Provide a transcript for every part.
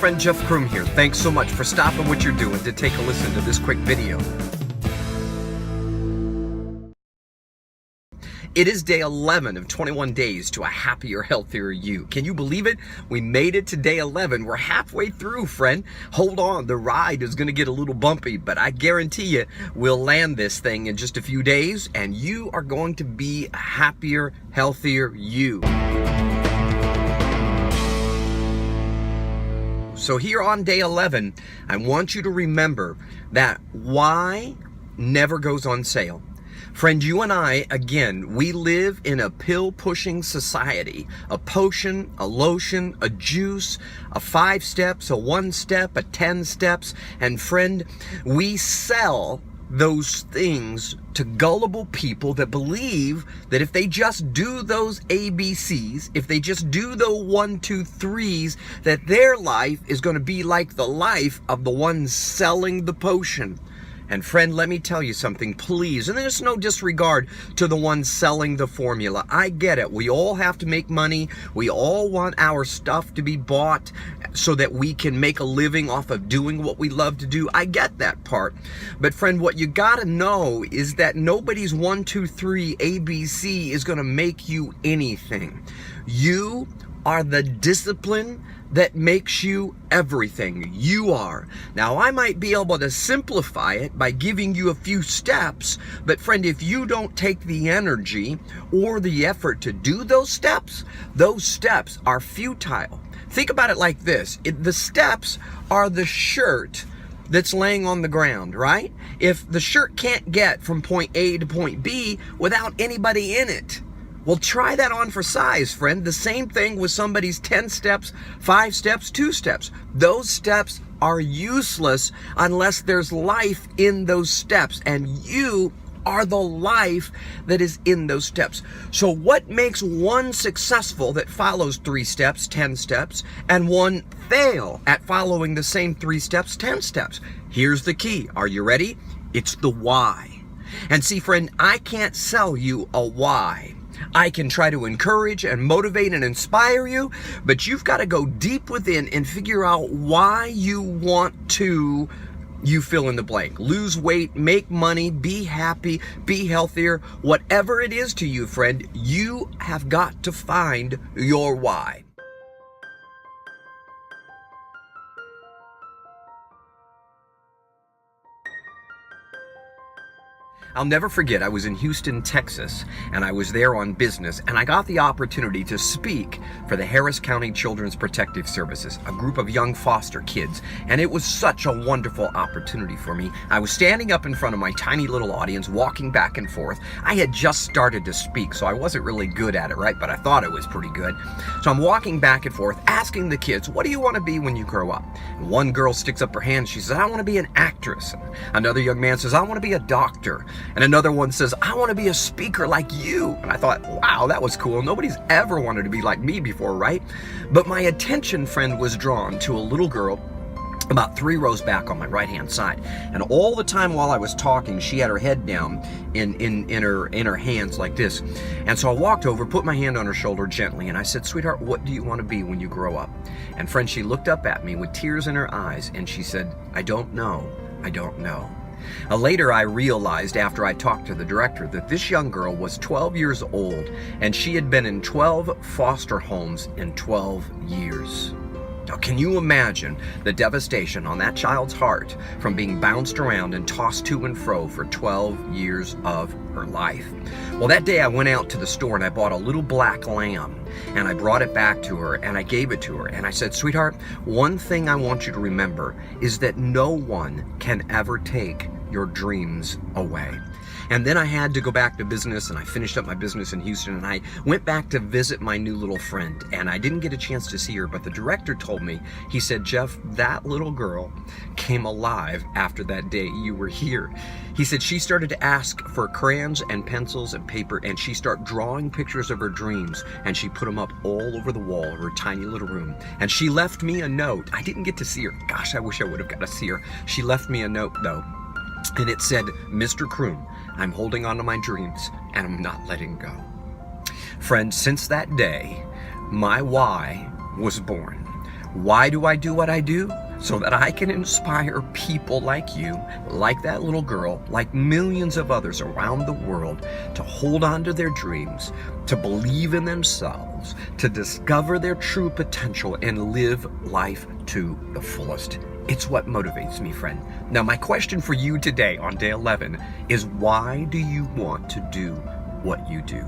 friend Jeff Kroom here. Thanks so much for stopping what you're doing to take a listen to this quick video. It is day 11 of 21 days to a happier, healthier you. Can you believe it? We made it to day 11. We're halfway through, friend. Hold on, the ride is going to get a little bumpy, but I guarantee you we'll land this thing in just a few days, and you are going to be a happier, healthier you. So here on day 11, I want you to remember that why never goes on sale. Friend, you and I, again, we live in a pill-pushing society. A potion, a lotion, a juice, a 5 steps, a 1 step, a 10 steps. And friend, we sell those things to gullible people that believe that if they just do those ABCs, if they just do the 1, 2, 3s, that their life is going to be like the life of the one selling the potion. And friend, let me tell you something, please. And there's no disregard to the one selling the formula. I get it. We all have to make money. We all want our stuff to be bought so that we can make a living off of doing what we love to do. I get that part. But friend, what you gotta know is that nobody's 1, 2, 3 ABC is gonna make you anything. You are the discipline that makes you everything. You are. Now, I might be able to simplify it by giving you a few steps, but friend, if you don't take the energy or the effort to do those steps are futile. Think about it like this. The steps are the shirt that's laying on the ground, right? If the shirt can't get from point A to point B without anybody in it, well, try that on for size, friend. The same thing with somebody's 10 steps, 5 steps, 2 steps. Those steps are useless unless there's life in those steps, and you are the life that is in those steps. So what makes one successful that follows 3 steps, 10 steps, and one fail at following the same 3 steps, 10 steps? Here's the key. Are you ready? It's the why. And see, friend, I can't sell you a why. I can try to encourage and motivate and inspire you, but you've got to go deep within and figure out why you want to, you fill in the blank. Lose weight, make money, be happy, be healthier. Whatever it is to you, friend, you have got to find your why. I'll never forget, I was in Houston, Texas, and I was there on business, and I got the opportunity to speak for the Harris County Children's Protective Services, a group of young foster kids, and it was such a wonderful opportunity for me. I was standing up in front of my tiny little audience, walking back and forth. I had just started to speak, so I wasn't really good at it, right? But I thought it was pretty good. So I'm walking back and forth, asking the kids, what do you want to be when you grow up? And one girl sticks up her hand, she says, I want to be an actress. Another young man says, I want to be a doctor. And another one says, I want to be a speaker like you. And I thought, wow, that was cool. Nobody's ever wanted to be like me before, right? But my attention, friend, was drawn to a little girl about 3 rows back on my right-hand side. And all the time while I was talking, she had her head down in her hands like this. And so I walked over, put my hand on her shoulder gently, and I said, sweetheart, what do you want to be when you grow up? And friend, she looked up at me with tears in her eyes, and she said, I don't know. I don't know. Later, I realized after I talked to the director that this young girl was 12 years old, and she had been in 12 foster homes in 12 years. Now, can you imagine the devastation on that child's heart from being bounced around and tossed to and fro for 12 years of her life? Well, that day I went out to the store and I bought a little black lamb, and I brought it back to her and I gave it to her, and I said, sweetheart, one thing I want you to remember is that no one can ever take your dreams away. And then I had to go back to business, and I finished up my business in Houston, and I went back to visit my new little friend, and I didn't get a chance to see her, but the director told me, he said, Jeff, that little girl came alive after that day you were here. He said she started to ask for crayons and pencils and paper, and she started drawing pictures of her dreams, and she put them up all over the wall of her tiny little room. And she left me a note. I didn't get to see her. Gosh, I wish I would have got to see her. She left me a note, though, and it said, Mr. Kroom, I'm holding on to my dreams, and I'm not letting go. Friends, since that day, my why was born. Why do I do what I do? So that I can inspire people like you, like that little girl, like millions of others around the world to hold on to their dreams, to believe in themselves, to discover their true potential and live life to the fullest. It's what motivates me, friend. Now, my question for you today on day 11 is, why do you want to do what you do?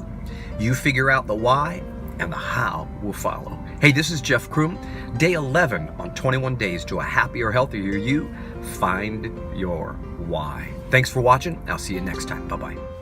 You figure out the why, and the how will follow. Hey, this is Jeff Kroom. Day 11 on 21 Days to a Happier, Healthier You. Find your why. Thanks for watching. I'll see you next time. Bye-bye.